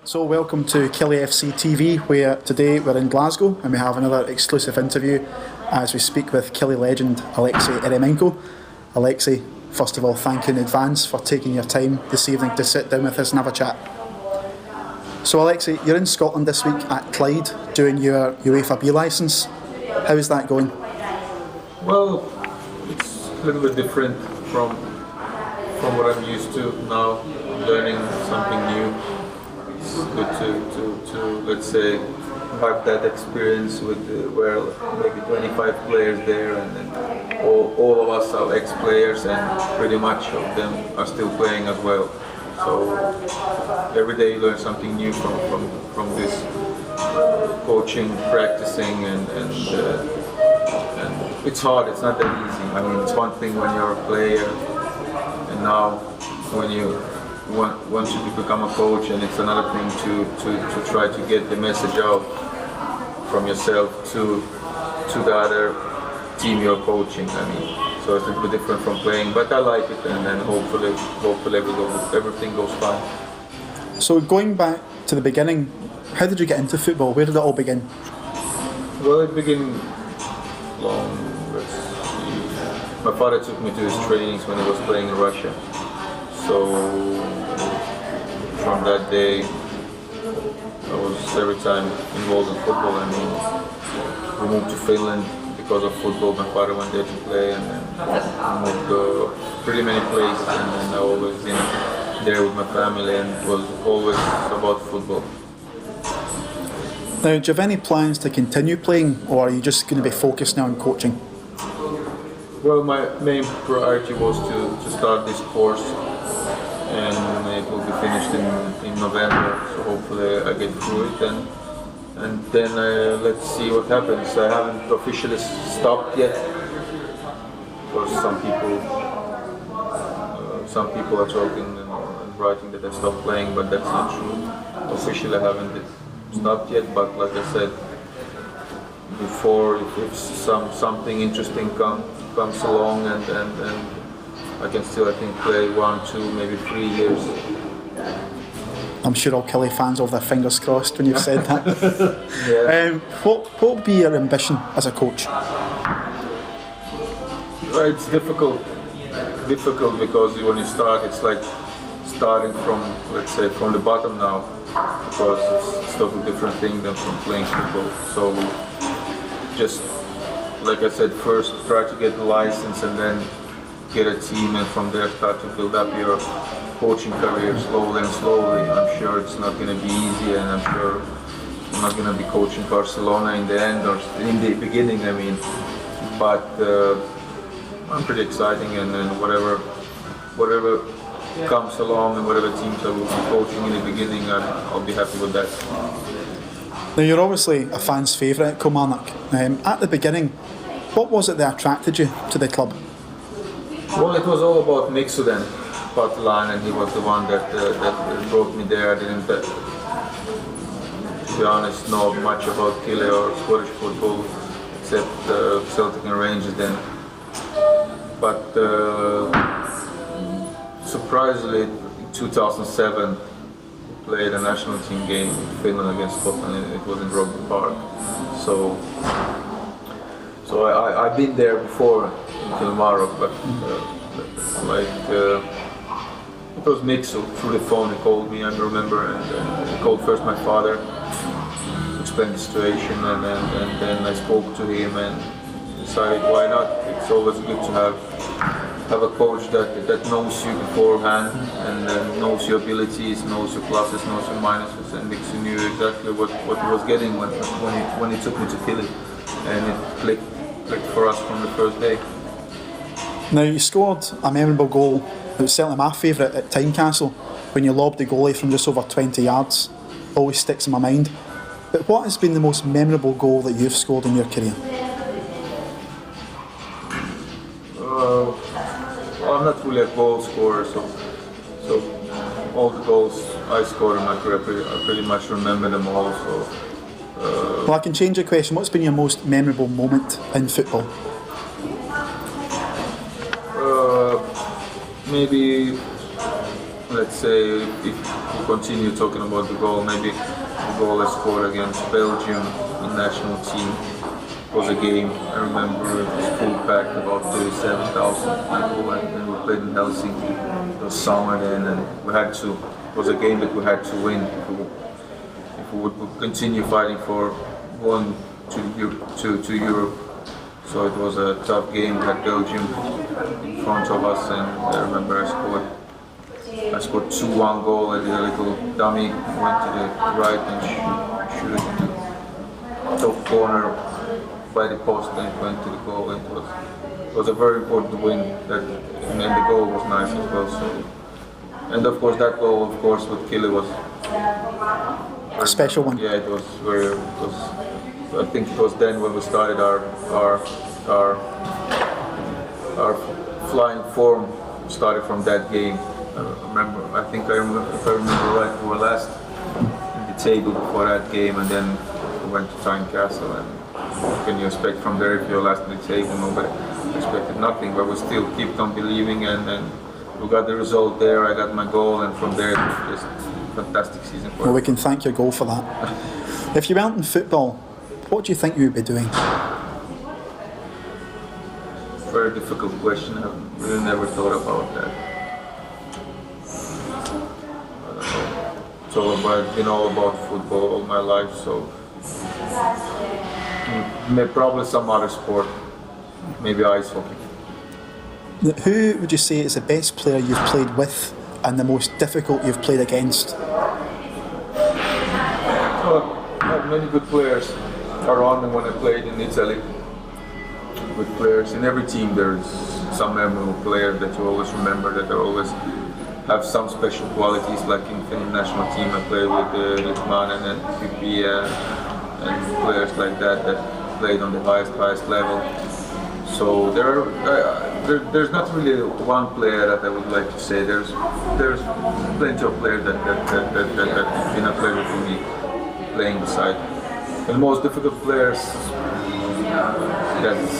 So welcome to KillieFC TV, where today we're in Glasgow and we have another exclusive interview as we speak with Killie legend Alexei Eremenko. Alexei, first of all, thank you in advance for taking your time this evening to sit down with us and have a chat. So Alexei, you're in Scotland this week at Clyde doing your UEFA B licence. How is that going? Well, it's a little bit different from what I'm used to now, learning something new. It's good to let's say, have that experience with where maybe 25 players there, and then all of us are ex-players, and pretty much of them are still playing as well. So every day you learn something new from this coaching, practicing, and it's hard. It's not that easy. I mean, it's one thing when you're a player, and now when once you become a coach, and it's another thing to try to get the message out from yourself to the other team you're coaching. I mean, so it's a little bit different from playing, but I like it, and then hopefully everything goes fine. So going back to the beginning, how did you get into football? Where did it all begin? Well, it began long. Let's see. My father took me to his trainings when he was playing in Russia. So from that day, I was every time involved in football. I mean, we moved to Finland because of football. My father went there to play, and then we moved to pretty many places, and then I always been there with my family, and it was always about football. Now, do you have any plans to continue playing, or are you just going to be focused now on coaching? Well, my main priority was to start this course, and it will be finished in November, so hopefully I get through it, and then let's see what happens. I haven't officially stopped yet, because some people are talking and writing that I stopped playing, but that's not true. Officially I haven't stopped yet, but like I said before, if something interesting comes along, and I can still, I think, play 1, 2, maybe 3 years. I'm sure all Killie fans will have their fingers crossed when you've said that. Yeah. What would be your ambition as a coach? It's difficult because when you start, it's like starting from, let's say, from the bottom now, because it's totally different thing than from playing football. So just like I said, first try to get the license, and then get a team, and from there start to build up your coaching career slowly and slowly. I'm sure it's not going to be easy, and I'm sure I'm not going to be coaching Barcelona in the end or in the beginning. I mean, but I'm pretty exciting, and then whatever comes along, and whatever teams I will be coaching in the beginning, I'll be happy with that. Now, you're obviously a fan's favourite at Kilmarnock. At the beginning, what was it that attracted you to the club? Well, it was all about Mixu then, Patlan, and he was the one that brought me there. I didn't, to be honest, know much about Killie or Scottish football, except Celtic and Rangers then. But surprisingly, in 2007, we played a national team game in Finland against Scotland, and it was in Rugby Park. So I've been there before in Kilmarnock, but it was Mixu through the phone. He called me, I remember, and he called first my father, explained the situation, and then I spoke to him and decided why not. It's always good to have a coach that knows you beforehand, and knows your abilities, knows your pluses, knows your minuses, and Mixu knew exactly what he was getting when he took me to Killie, and it clicked for us from the first day. Now, you scored a memorable goal. It was certainly my favourite at Tynecastle, when you lobbed the goalie from just over 20 yards. Always sticks in my mind. But what has been the most memorable goal that you've scored in your career? Well, I'm not really a goal scorer, so all the goals I scored in my career, I pretty much remember them all. So, well, I can change the question. What's been your most memorable moment in football? Maybe let's say, if we continue talking about the goal, maybe the goal I scored against Belgium in national team was a game. I remember it was full packed, about 37,000 people, and we played in Helsinki. It was summer then, and we had to. It was a game that we had to win if we would continue fighting for going to Europe. So it was a tough game. We had Belgium in front of us, and I remember I scored 2-1 goal. I did a little dummy, went to the right and shoot it to top corner by the post, and it went to the goal. It was a very important win. And the goal was nice as well. So, and of course that goal, of course, with Killie was a special one. Yeah, it was very. I think it was then when we started our flying form. Started from that game. I remember. If I remember right, we were last in the table before that game, and then we went to Tynecastle. And what can you expect from there if you're last in the table? Nobody expected nothing, but we still kept on believing, and we got the result there. I got my goal, and from there it was just a fantastic season for us. Well, we can thank your goal for that. If you weren't in football, what do you think you would be doing? Very difficult question. I've really never thought about that. It's been all about football all my life, so probably some other sport, maybe ice hockey. Who would you say is the best player you've played with and the most difficult you've played against? Well, I had many good players around me when I played in Italy. Good players. In every team there's some memorable player that you always remember, that they always have some special qualities. Like in Finland national team, I played with Litmanen and Pippi and players like that played on the highest level. So there's not really one player that I would like to say. There's plenty of players that been a pleasure for me playing beside. And the most difficult players, that's the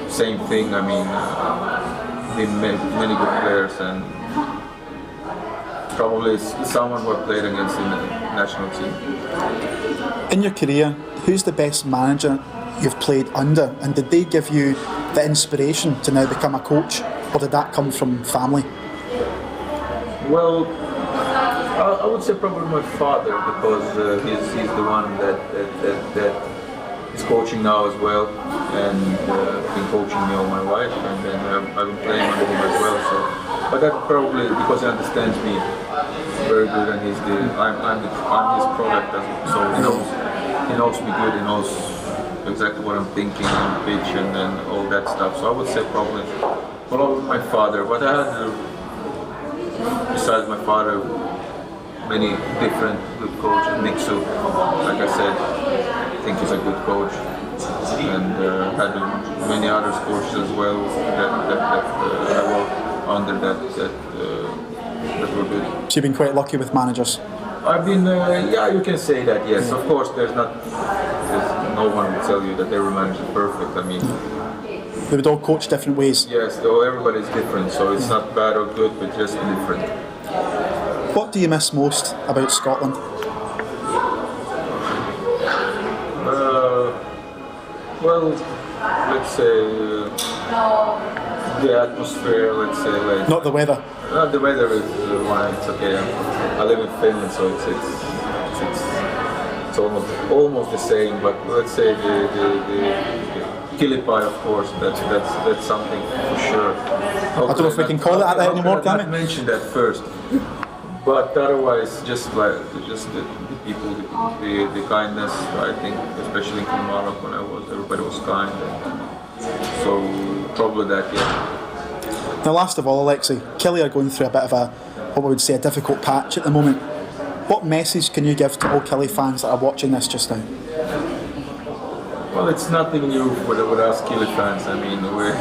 same thing. I mean, been many good players, and probably someone who I played against in the national team. In your career, who's the best manager you've played under, and did they give you the inspiration to now become a coach, or did that come from family? Well, I would say probably my father, because he's the one that is coaching now as well, and been coaching me all my life, and then I've been playing under him as well. So, but that probably because he understands me very good, and I'm his product, so he knows me good, he knows exactly what I'm thinking on the pitch and all that stuff. So I would say probably my father. But I had, besides my father, many different good coaches. Miksu, like I said, I think he's a good coach, and had many other coaches as well that I worked under that were good. So you've been quite lucky with managers? I've been, yeah, you can say that, yes. Of course, there's no one will tell you that every manager is perfect. I mean, they would all coach different ways? Yes, though everybody's different, so it's not bad or good, but just different. What do you miss most about Scotland? Well, let's say the atmosphere, let's say, like... Not the weather? The weather is it's okay. I live in Finland, so it's almost the same. But let's say the Killie, of course, that's something for sure. I don't know if we can call it that anymore, can we? I mentioned that first. But otherwise, just the people, the kindness. I think, especially in Kilmarnock, when everybody was kind. So probably that, yeah. Now, last of all, Alexei, Killie are going through a bit of what we would say, a difficult patch at the moment. What message can you give to all Killie fans that are watching this just now? Well, it's nothing new with us Killie fans. I mean, we've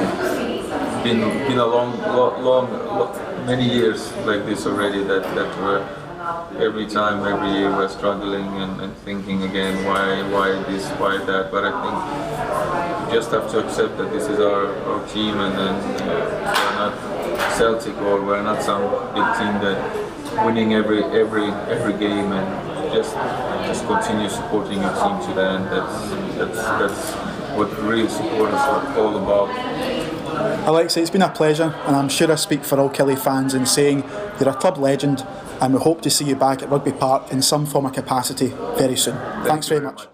been a long, many years like this already. That we're every year we're struggling and thinking again, why this, why that. But I think just have to accept that this is our team, and then we're not Celtic, or we're not some big team that winning every game, and just continue supporting your team to the end. That's what real support is all about. Alexei, it's been a pleasure, and I'm sure I speak for all Killie fans in saying you're a club legend, and we hope to see you back at Rugby Park in some form of capacity very soon. Thanks very much.